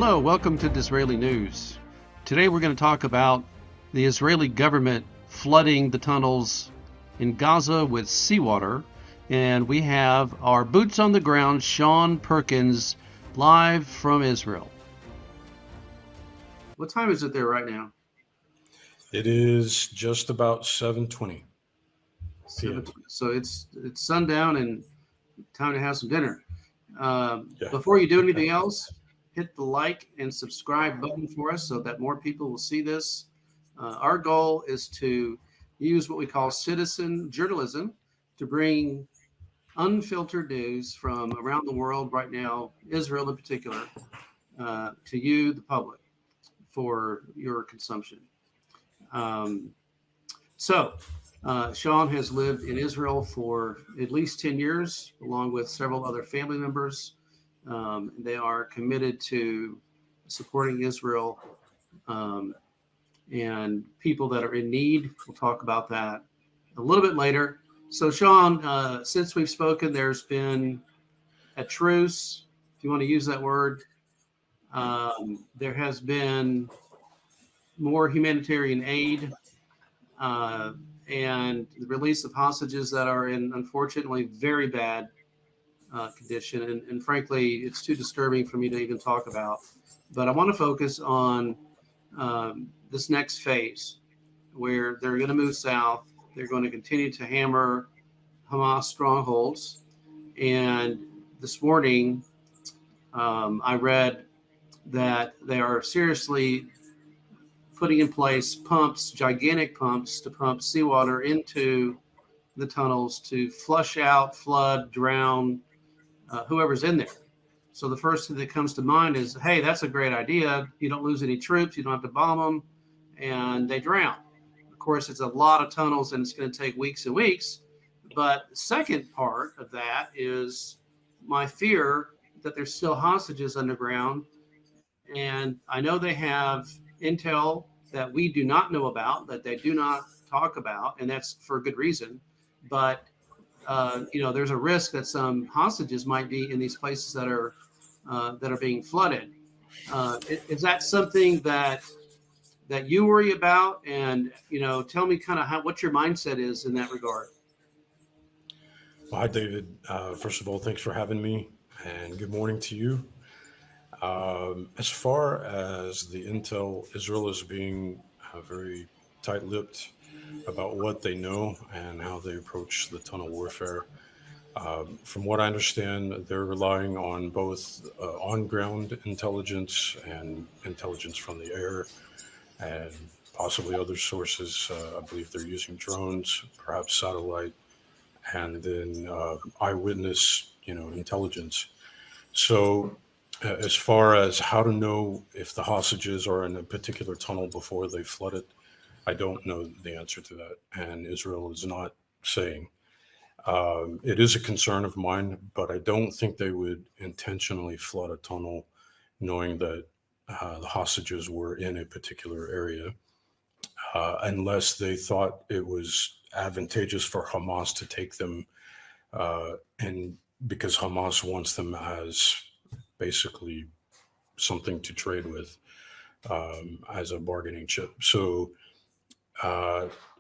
Hello, welcome to the Israeli News. Today we're going to talk about the Israeli government flooding the tunnels in Gaza with seawater. And we have our boots on the ground, Sean Perkins, live from Israel. What time is it there right now? It is just about 7:20 p.m. So it's sundown and time to have some dinner. Yeah. Before you do anything else, hit the like and subscribe button for us so that more people will see this. Our goal is to use what we call citizen journalism to bring unfiltered news from around the world right now, Israel in particular, to you, the public, for your consumption. Sean has lived in Israel for at least 10 years, along with several other family members. They are committed to supporting Israel and people that are in need. We'll talk about that a little bit later. So, Sean, since we've spoken, there's been a truce, if you want to use that word. There has been more humanitarian aid and the release of hostages that are in, unfortunately, very bad condition. And frankly, it's too disturbing for me to even talk about. But I want to focus on this next phase where they're going to move south. They're going to continue to hammer Hamas strongholds. And this morning, I read that they are seriously putting in place pumps, gigantic pumps, to pump seawater into the tunnels to flush out, flood, drown whoever's in there. So the first thing that comes to mind is, hey, that's a great idea. You don't lose any troops. You don't have to bomb them, and they drown. Of course, it's a lot of tunnels, and it's going to take weeks and weeks. But the second part of that is my fear that there's still hostages underground. And I know they have intel that we do not know about, that they do not talk about, and that's for good reason. But there's a risk that some hostages might be in these places that are being flooded. Is that something that you worry about? And tell me kind of what your mindset is in that regard. Well, hi, David. First of all, thanks for having me, and good morning to you. As far as the intel, Israel is being very tight-lipped about what they know and how they approach the tunnel warfare. From what I understand, they're relying on both on-ground intelligence and intelligence from the air, and possibly other sources. I believe they're using drones, perhaps satellite, and then eyewitness, intelligence. So, as far as how to know if the hostages are in a particular tunnel before they flood it, I don't know the answer to that, and Israel is not saying. It is a concern of mine, but I don't think they would intentionally flood a tunnel knowing that the hostages were in a particular area, unless they thought it was advantageous for Hamas to take them, and because Hamas wants them as basically something to trade with, as a bargaining chip. So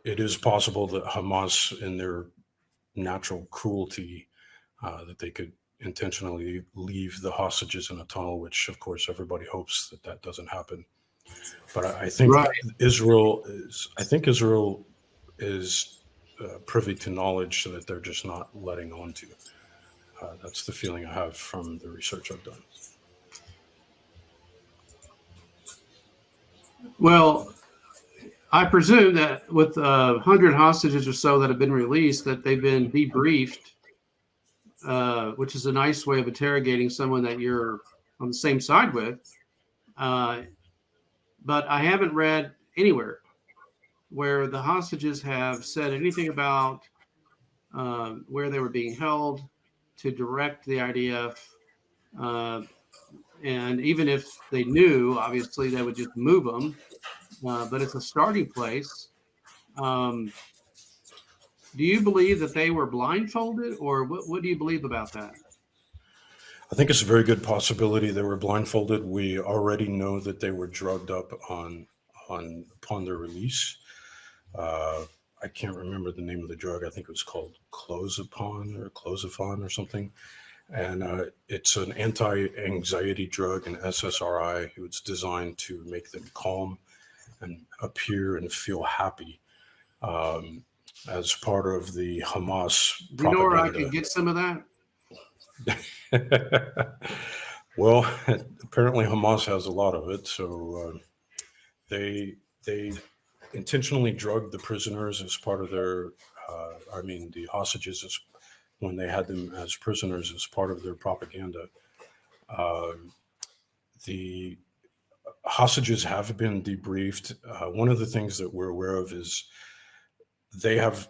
it is possible that Hamas, in their natural cruelty, that they could intentionally leave the hostages in a tunnel, which of course everybody hopes that doesn't happen. But I think Right. Israel is privy to knowledge that they're just not letting on to. That's the feeling I have from the research I've done. Well, I presume that with 100 hostages or so that have been released, that they've been debriefed, which is a nice way of interrogating someone that you're on the same side with. But I haven't read anywhere where the hostages have said anything about where they were being held to direct the IDF. And even if they knew, obviously they would just move them. But it's a starting place. Do you believe that they were blindfolded, or what do you believe about that? I think it's a very good possibility they were blindfolded. We already know that they were drugged up on upon their release. Uh, I can't remember the name of the drug. I think it was called clozapine or something. And it's an anti-anxiety drug, an SSRI. It's designed to make them calm and appear and feel happy, um, as part of the Hamas Do you know where I propaganda. could get some of that? Well, apparently Hamas has a lot of it, so they intentionally drugged the prisoners as part of their, I mean, the hostages as, when they had them as prisoners as part of their propaganda. Um, the hostages have been debriefed. One of the things that we're aware of is they have,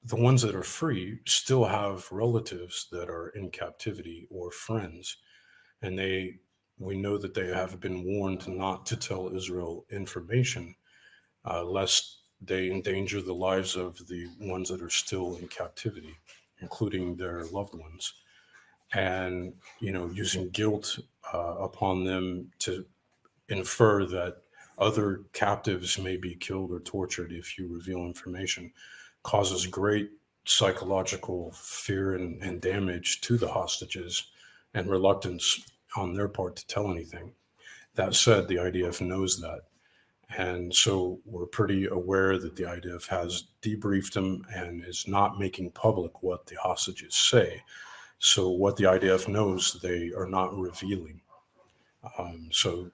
the ones that are free still have relatives that are in captivity or friends, and we know that they have been warned not to tell Israel information, lest they endanger the lives of the ones that are still in captivity, including their loved ones, and using guilt upon them to infer that other captives may be killed or tortured if you reveal information causes great psychological fear and damage to the hostages and reluctance on their part to tell anything. That said, the IDF knows that. And so we're pretty aware that the IDF has debriefed them and is not making public what the hostages say. So what the IDF knows, they are not revealing. So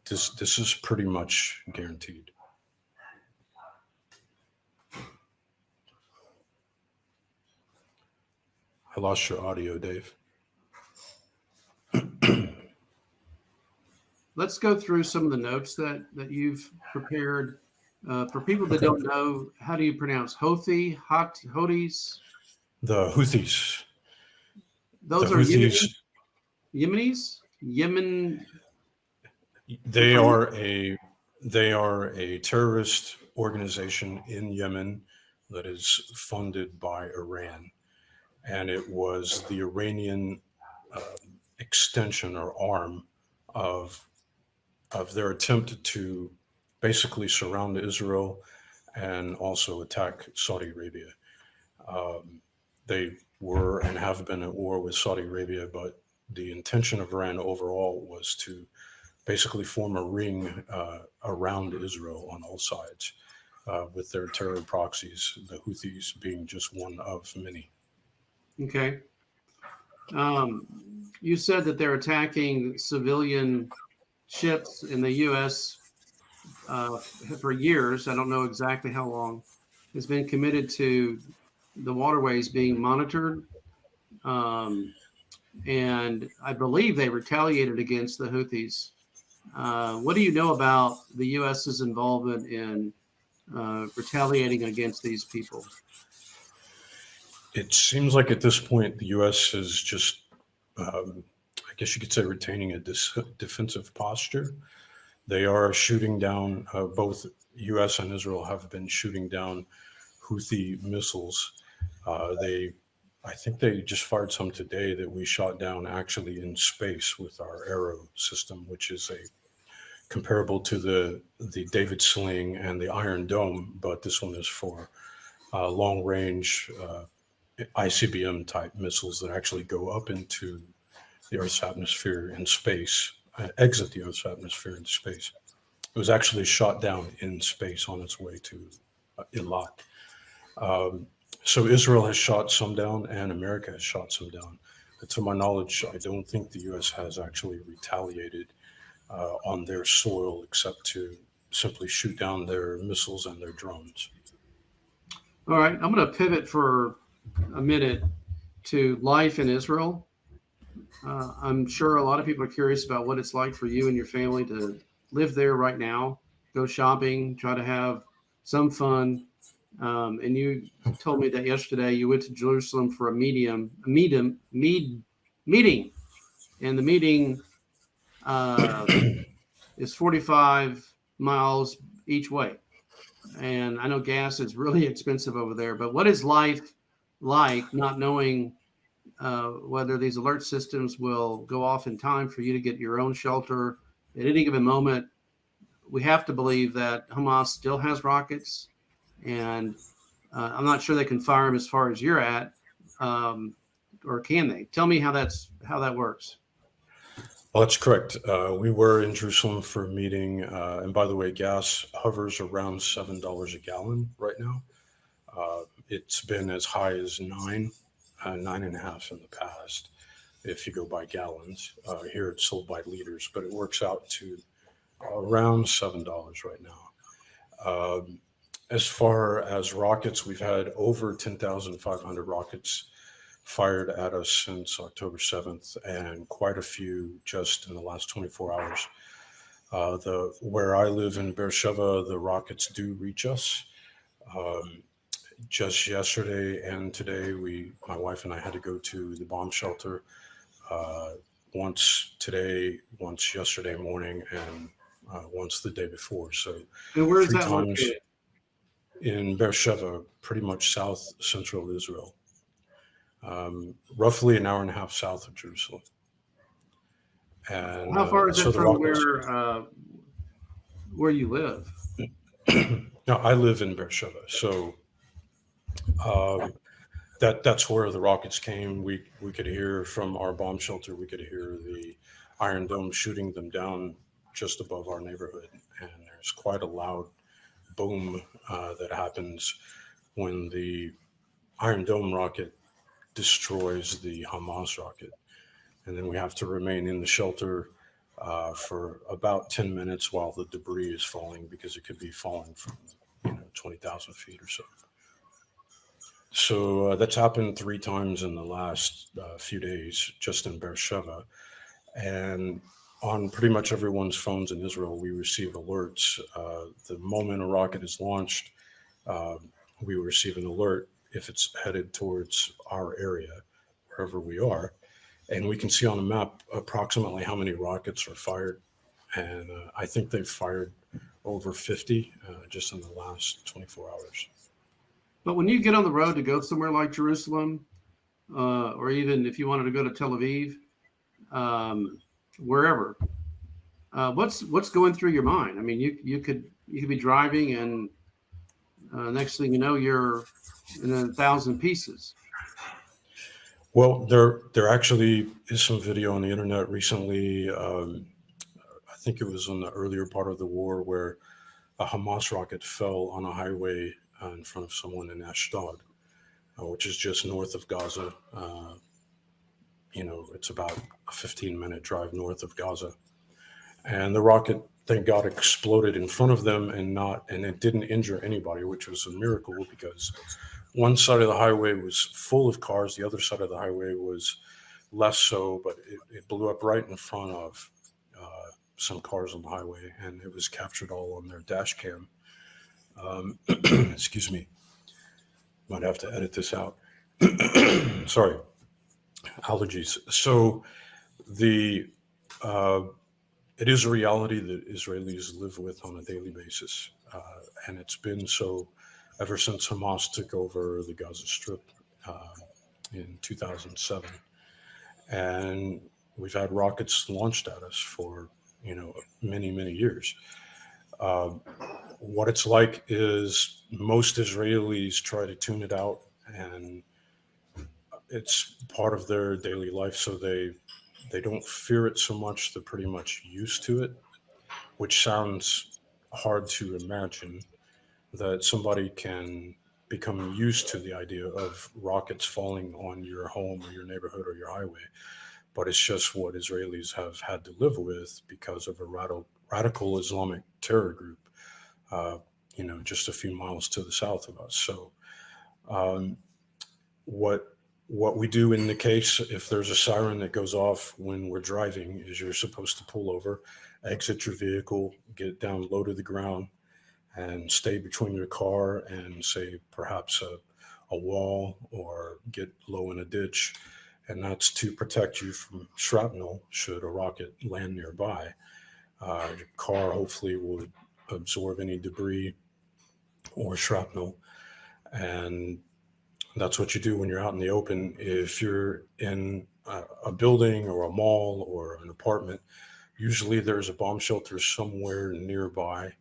this is pretty much guaranteed. I lost your audio, Dave. Let's go through some of the notes that you've prepared. For people that Okay. don't know, how do you pronounce Houthis? The Houthis. The Those are Houthis. Yemen. They are a terrorist organization in Yemen that is funded by Iran, and it was the Iranian extension or arm of their attempt to basically surround Israel and also attack Saudi Arabia. They were and have been at war with Saudi Arabia, but the intention of Iran overall was to basically form a ring around Israel on all sides, with their terror proxies, the Houthis being just one of many. Okay. You said that they're attacking civilian ships in the U.S. For years. I don't know exactly how long. Has been committed to the waterways being monitored. And I believe they retaliated against the Houthis. What do you know about the U.S.'s involvement in retaliating against these people? It seems like at this point the U.S. is just, I guess you could say, retaining a defensive posture. They are shooting down, both U.S. and Israel have been shooting down Houthi missiles. I think they just fired some today that we shot down actually in space with our Arrow system, which is a comparable to the David Sling and the Iron Dome, but this one is for long range ICBM type missiles that actually go up into the Earth's atmosphere in space, exit the Earth's atmosphere in space. It was actually shot down in space on its way to Eilat. So Israel has shot some down, and America has shot some down. But to my knowledge, I don't think the U.S. has actually retaliated on their soil, except to simply shoot down their missiles and their drones. All right, I'm going to pivot for a minute to life in Israel. I'm sure a lot of people are curious about what it's like for you and your family to live there right now, go shopping, try to have some fun. And you told me that yesterday you went to Jerusalem for a meeting, and the meeting is 45 miles each way. And I know gas is really expensive over there, but what is life like not knowing whether these alert systems will go off in time for you to get your own shelter at any given moment. We have to believe that Hamas still has rockets, and I'm not sure they can fire them as far as you're at, or can they? Tell me how that works. Well, that's correct. We were in Jerusalem for a meeting, and by the way, gas hovers around $7 a gallon right now. It's been as high as 9.5 in the past. If you go by gallons, here it's sold by liters, but it works out to around $7 right now. As far as rockets, we've had over 10,500 rockets fired at us since October 7th, and quite a few just in the last 24 hours. Where I live in Beersheba, the rockets do reach us. Just yesterday and today, my wife and I had to go to the bomb shelter once today, once yesterday morning, and once the day before. So And where is three that times located? in Beersheba, pretty much south central Israel, roughly an hour and a half south of Jerusalem. And How far is so that the from rockets. where you live? Now I live in Beersheba, so um, that's where the rockets came. We could hear from our bomb shelter. We could hear the Iron Dome shooting them down just above our neighborhood, and there's quite a loud boom that happens when the Iron Dome rocket destroys the Hamas rocket, and then we have to remain in the shelter for about 10 minutes while the debris is falling, because it could be falling from 20,000 feet or so. So that's happened 3 times in the last few days just in Beersheba. And on pretty much everyone's phones in Israel, we receive alerts. The moment a rocket is launched, uh, we receive an alert if it's headed towards our area, wherever we are. And we can see on a map approximately how many rockets are fired. And I think they've fired over 50 just in the last 24 hours. But when you get on the road to go somewhere like Jerusalem, or even if you wanted to go to Tel Aviv, um, wherever, what's going through your mind? I mean, you could be driving, and next thing you know, you're in 1,000 pieces. Well, there actually is some video on the internet recently. I think it was in the earlier part of the war where a Hamas rocket fell on a highway in front of someone in Ashdod, which is just north of Gaza. It's about a 15-minute drive north of Gaza, and the rocket, thank God, exploded in front of them and it didn't injure anybody, which was a miracle, because one side of the highway was full of cars, the other side of the highway was less so, but it blew up right in front of some cars on the highway, and it was captured all on their dash cam. Excuse me, might have to edit this out. Sorry, allergies. So the uh, it is a reality that Israelis live with on a daily basis, and it's been so ever since Hamas took over the Gaza Strip uh, in 2007, and we've had rockets launched at us for many years. Uh, what it's like is most Israelis try to tune it out, and it's part of their daily life, so they don't fear it so much. They're pretty much used to it, which sounds hard to imagine, that somebody can become used to the idea of rockets falling on your home or your neighborhood or your highway. But it's just what Israelis have had to live with because of a radical Islamic terror group, uh, just a few miles to the south of us. So um, what we do in the case, if there's a siren that goes off when we're driving, is you're supposed to pull over, exit your vehicle, get down low to the ground, and stay between your car and, say, perhaps a wall, or get low in a ditch. And that's to protect you from shrapnel should a rocket land nearby. Your car hopefully will absorb any debris or shrapnel, and That's what you do when you're out in the open. If you're in a building or a mall or an apartment, usually there's a bomb shelter somewhere nearby.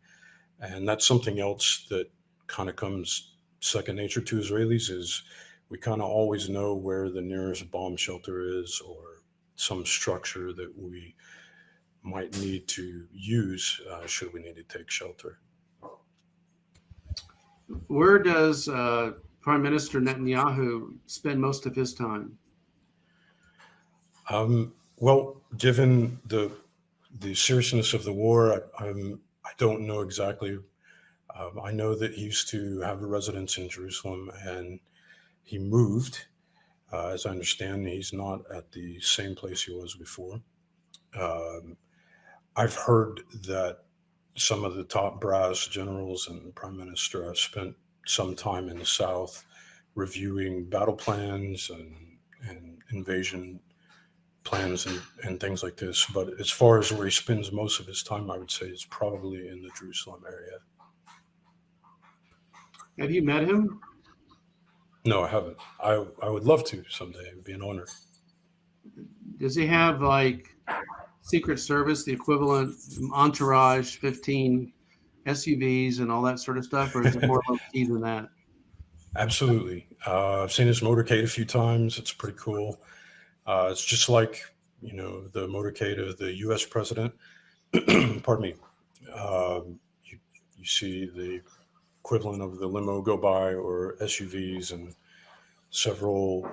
And that's something else that kind of comes second nature to Israelis is we kind of always know where the nearest bomb shelter is or some structure that we might need to use should we need to take shelter. Where does Prime Minister Netanyahu spend most of his time? Well, given the seriousness of the war, I don't know exactly. I know that he used to have a residence in Jerusalem, and he moved. As I understand, he's not at the same place he was before. Um, I've heard that some of the top brass generals and prime minister have spent some time in the South reviewing battle plans and invasion plans and things like this. But as far as where he spends most of his time, I would say it's probably in the Jerusalem area. Have you met him? No, I haven't. I would love to someday. It would be an honor. Does he have like Secret Service, the equivalent entourage, 15 SUVs and all that sort of stuff, or is it more low key than that? Absolutely. I've seen his motorcade a few times. It's pretty cool. It's just like, the motorcade of the U.S. president. Pardon me. You see the equivalent of the limo go by or SUVs and several,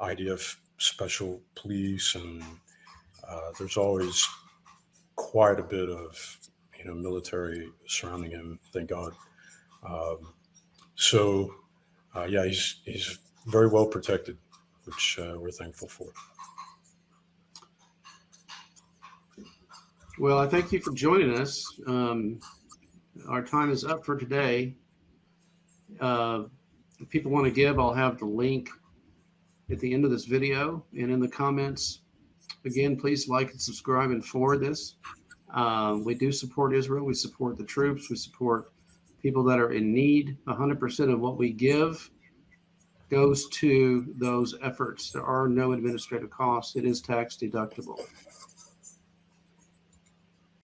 IDF special police. And there's always quite a bit of, military surrounding him. Thank God. So, yeah, he's very well protected, which we're thankful for. Well, I thank you for joining us. Our time is up for today. If people want to give, I'll have the link at the end of this video and in the comments. Again, please like and subscribe and forward this. We do support Israel. We support the troops. We support people that are in need. 100% of what we give goes to those efforts. There are no administrative costs. It is tax deductible.